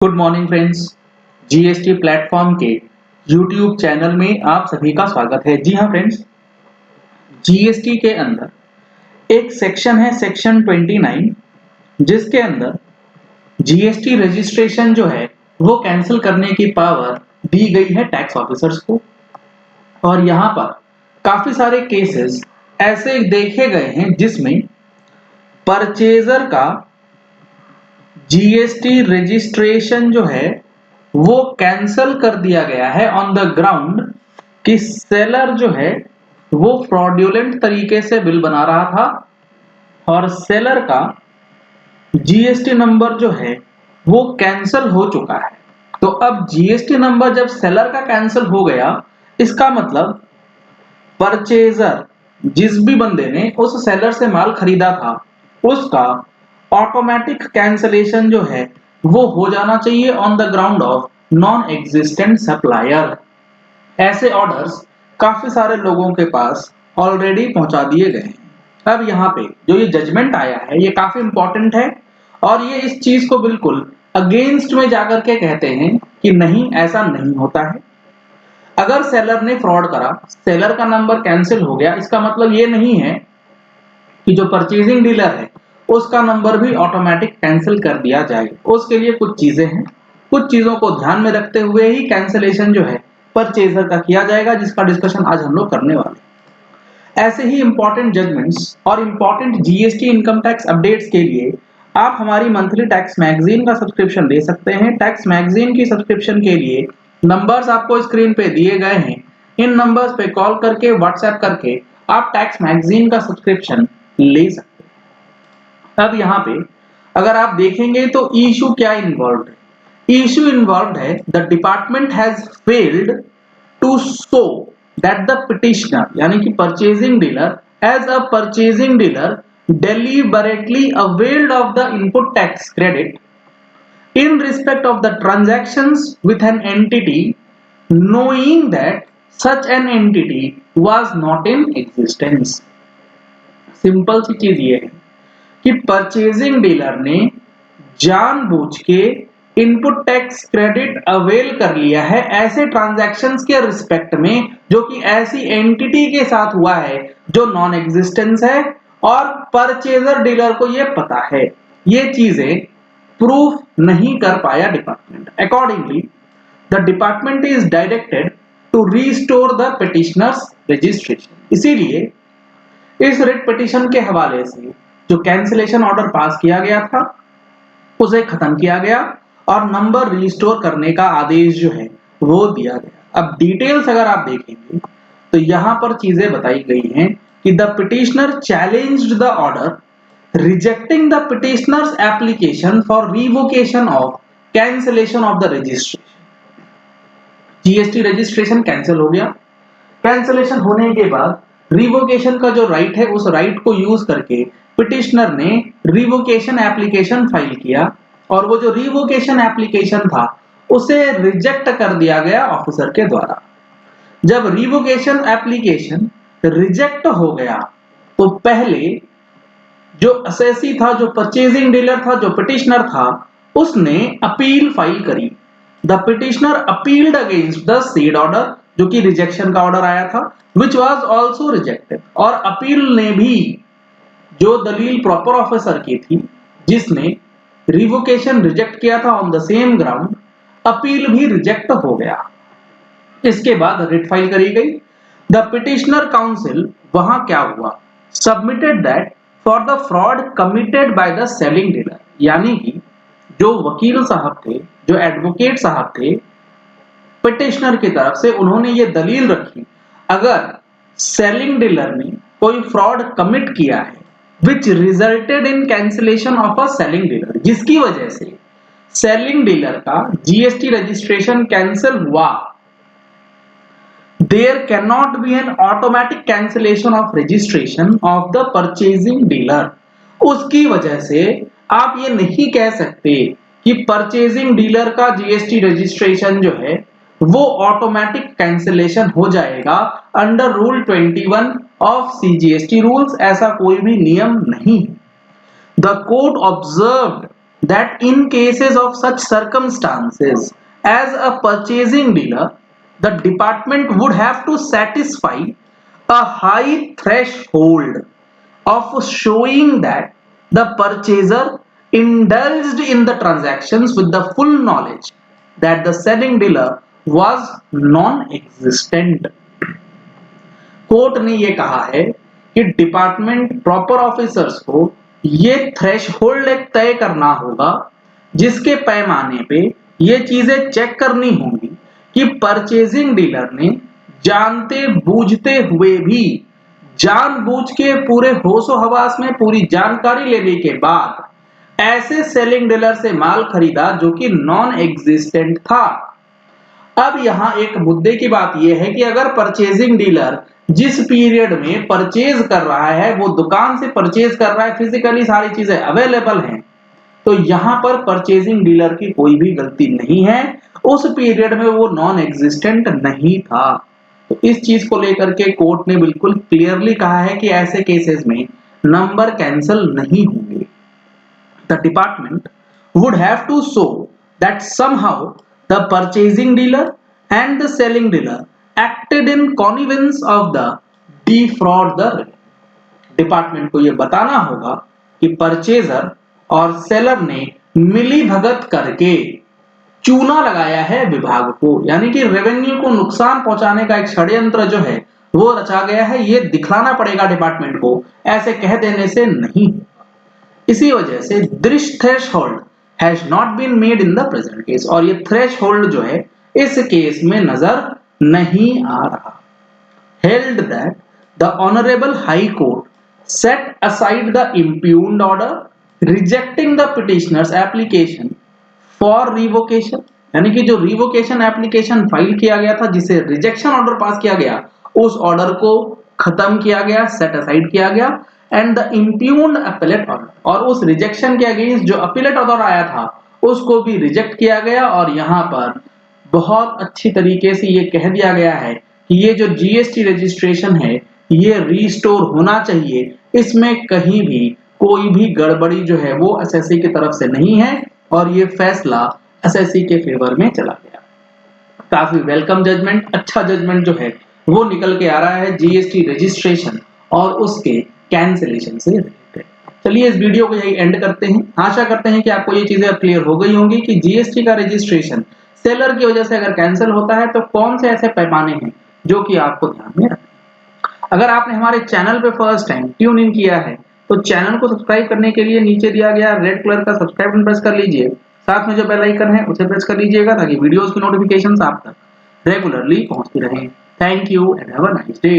Good morning friends. GST platform के YouTube channel में आप सभी का स्वागत है। जी हाँ फ्रेंड्स, जीएसटी के अंदर एक सेक्शन है सेक्शन 29, जिसके अंदर जीएसटी रजिस्ट्रेशन जो है वो कैंसिल करने की पावर दी गई है टैक्स ऑफिसर्स को। और यहाँ पर काफी सारे केसेस ऐसे देखे गए हैं जिसमें परचेजर का जीएसटी रजिस्ट्रेशन जो है वो कैंसल कर दिया गया है ऑन द ग्राउंड कि सेलर जो है वो फ्रॉडुलेंट तरीके से बिल बना रहा था और सेलर का जीएसटी नंबर जो है वो कैंसल हो चुका है। तो अब जीएसटी नंबर जब सेलर का कैंसल हो गया, इसका मतलब परचेजर जिस भी बंदे ने उस सेलर से माल खरीदा था उसका ऑटोमेटिक कैंसलेशन जो है वो हो जाना चाहिए on the ground of non existent supplier. ऐसे ऑर्डर्स काफी सारे लोगों के पास ऑलरेडी पहुंचा दिए गए हैं। अब यहाँ पे जो ये जजमेंट आया है ये काफी इंपॉर्टेंट है और ये इस चीज को बिल्कुल अगेंस्ट में जाकर के कहते हैं कि नहीं, ऐसा नहीं होता है। अगर सेलर ने फ्रॉड करा, सेलर का नंबर कैंसिल हो गया, इसका मतलब ये नहीं है कि जो परचेजिंग डीलर है उसका नंबर भी ऑटोमेटिक कैंसिल कर दिया जाए। उसके लिए कुछ चीजें हैं, कुछ चीजों को ध्यान में रखते हुए ही कैंसिलेशन जो है परचेजर का किया जाएगा, जिसका डिस्कशन आज हम लोग करने वाले। ऐसे ही इंपॉर्टेंट जजमेंट्स और important GST income tax updates के लिए आप हमारी मंथली टैक्स मैगजीन का सब्सक्रिप्शन ले सकते हैं। टैक्स मैगजीन की सब्सक्रिप्शन के लिए नंबर्स आपको स्क्रीन पे दिए गए हैं। इन नंबर्स पे कॉल करके, व्हाट्सएप करके आप टैक्स मैगजीन का सब्सक्रिप्शन ले सकते हैं। अब यहाँ पे अगर आप देखेंगे तो इशू क्या इन्वॉल्व है। इशू इन्वॉल्व है the department has failed to show that the petitioner यानी कि purchasing dealer as a purchasing dealer deliberately availed of the input tax credit in respect of the transactions with an entity knowing that such an entity was not in existence। Simple सी चीज ये है कि purchasing dealer ने जानबूझ के input tax credit avail कर लिया है ऐसे ट्रांजैक्शंस के रिस्पेक्ट में जो कि ऐसी एंटिटी के साथ हुआ है जो नॉन एग्जिस्टेंस है और परचेजर डीलर को ये पता है। ये चीजें प्रूफ नहीं कर पाया department. Accordingly the department is directed to restore the petitioner's registration. इसीलिए इस रिट पिटिशन के हवाले से जो कैंसिलेशन ऑर्डर पास किया गया था उसे खत्म किया गया और नंबर रिस्टोर करने का आदेश जो है वो दिया गया। अब डिटेल्स अगर आप देखेंगे तो यहां पर चीजें बताई गई हैं कि the petitioner challenged the order rejecting the petitioners application for revocation of cancellation of the registration. GST registration cancel हो गया। कैंसिलेशन होने के बाद रिवोकेशन का जो राइट है उस राइट को यूज करके पिटिशनर ने रिवोकेशन एप्लीकेशन फाइल किया और वो जो रिवोकेशन एप्लीकेशन था उसे रिजेक्ट कर दिया गया ऑफिसर के द्वारा। जब रिवोकेशन एप्लीकेशन रिजेक्ट हो गया तो पहले जो असेसी था, जो परचेजिंग डीलर था, जो पिटिशनर था, उसने अपील फाइल करी। The petitioner appealed against the said order, जो कि रिजेक्शन का ऑर्डर आया था, which was also rejected। और अपील ने भी जो दलील प्रॉपर ऑफिसर की थी जिसने रिवोकेशन रिजेक्ट किया था on the same ground, appeal भी रिजेक्ट हो गया। इसके बाद रिट फाइल करी गई। द पिटिशनर काउंसिल वहां क्या हुआ, submitted that for the fraud committed by the selling dealer, यानी कि जो वकील साहब थे, जो एडवोकेट साहब थे पिटिशनर की तरफ से, उन्होंने ये दलील रखी अगर सेलिंग डीलर ने कोई फ्रॉड कमिट किया है which resulted in cancellation of a selling dealer, जिसकी वजह से सेलिंग डीलर का जीएसटी रजिस्ट्रेशन कैंसिल हुआ, there cannot be an automatic cancellation of registration of the purchasing dealer। उसकी वजह से आप ये नहीं कह सकते कि परचेजिंग डीलर का जीएसटी रजिस्ट्रेशन जो है वो ऑटोमेटिक कैंसिलेशन हो जाएगा under rule 21 of CGST rules. ऐसा कोई भी नियम नहीं है। The court observed that in cases of such circumstances as a purchasing dealer, the department would have to satisfy a high threshold of showing that the purchaser indulged in the transactions with the full knowledge that the selling dealer was non-existent. Court ने ये कहा है कि department proper officers को ये threshold तय करना होगा जिसके पैमाने पे ये चीजें चेक करनी होंगी कि परचेजिंग डीलर ने जानते बूझते हुए भी जानबूझ के पूरे होशो हवास में पूरी जानकारी लेने के बाद ऐसे सेलिंग डीलर से माल खरीदा जो कि नॉन एग्जिस्टेंट था। अब यहां एक मुद्दे की बात यह है कि अगर परचेजिंग डीलर जिस पीरियड में परचेज कर रहा है वो दुकान से परचेज कर रहा है, फिजिकली सारी चीजें अवेलेबल हैं, तो यहां पर परचेजिंग डीलर की कोई भी गलती नहीं है, उस पीरियड में वो नॉन एग्जिस्टेंट नहीं था। तो इस चीज को लेकर के कोर्ट ने बिल्कुल क्लियरली कहा है कि ऐसे केसेस में नंबर कैंसिल नहीं होंगे। The department would have to show that somehow the purchasing dealer and the selling dealer acted in connivance of the defrauder. Department को यह बताना होगा कि परचेजर और सेलर ने मिली भगत करके चूना लगाया है विभाग को, यानी कि रेवेन्यू को नुकसान पहुंचाने का एक षड्यंत्र जो है वो रचा गया है, ये दिखलाना पड़ेगा डिपार्टमेंट को, ऐसे कह देने से नहीं होगा। इसी वजह से this threshold has not been made in the present case, और ये threshold जो है इस केस में नजर नहीं आ रहा। Held that the Honorable High Court set aside the impugned order rejecting the petitioner's application for revocation, यानी कि जो रिवोकेशन एप्लीकेशन फाइल किया गया था जिसे रिजेक्शन ऑर्डर पास किया गया, उस ऑर्डर को खत्म किया गया, सेट असाइड किया गया, एंड द इम्प्यूग्ड अपीलेट ऑर्डर, और उस रिजेक्शन के अगेंस्ट जो अपीलेट ऑर्डर आया था उसको भी रिजेक्ट किया गया। और यहाँ पर बहुत अच्छी तरीके से ये कह दिया गया है कि ये जो जीएसटी रजिस्ट्रेशन है ये रीस्टोर होना चाहिए, इसमें कहीं भी कोई भी गड़बड़ी जो है वो एसएससी की तरफ से नहीं है, और ये फैसला एसएससी के फेवर में चला गया। काफी वेलकम जजमेंट, अच्छा जजमेंट जो है वो निकल के आ रहा है जीएसटी रजिस्ट्रेशन और उसके कैंसिलेशन से रिलेटेड। चलिए इस वीडियो को यही एंड करते हैं। आशा करते हैं कि आपको ये चीजें क्लियर हो गई होंगी कि जीएसटी का रजिस्ट्रेशन सेलर की वजह से अगर कैंसिल होता है तो कौन से ऐसे पैमाने हैं जो कि आपको ध्यान में रखना। अगर आपने हमारे चैनल पे फर्स्ट टाइम ट्यून इन किया है तो चैनल को सब्सक्राइब करने के लिए नीचे दिया गया रेड कलर का सब्सक्राइब बटन प्रेस कर लीजिए, साथ में जो बेल आइकन है उसे प्रेस कर लीजिएगा ताकि वीडियोस की नोटिफिकेशंस आप तक रेगुलरली पहुंचती रहें। Thank you and have a nice day.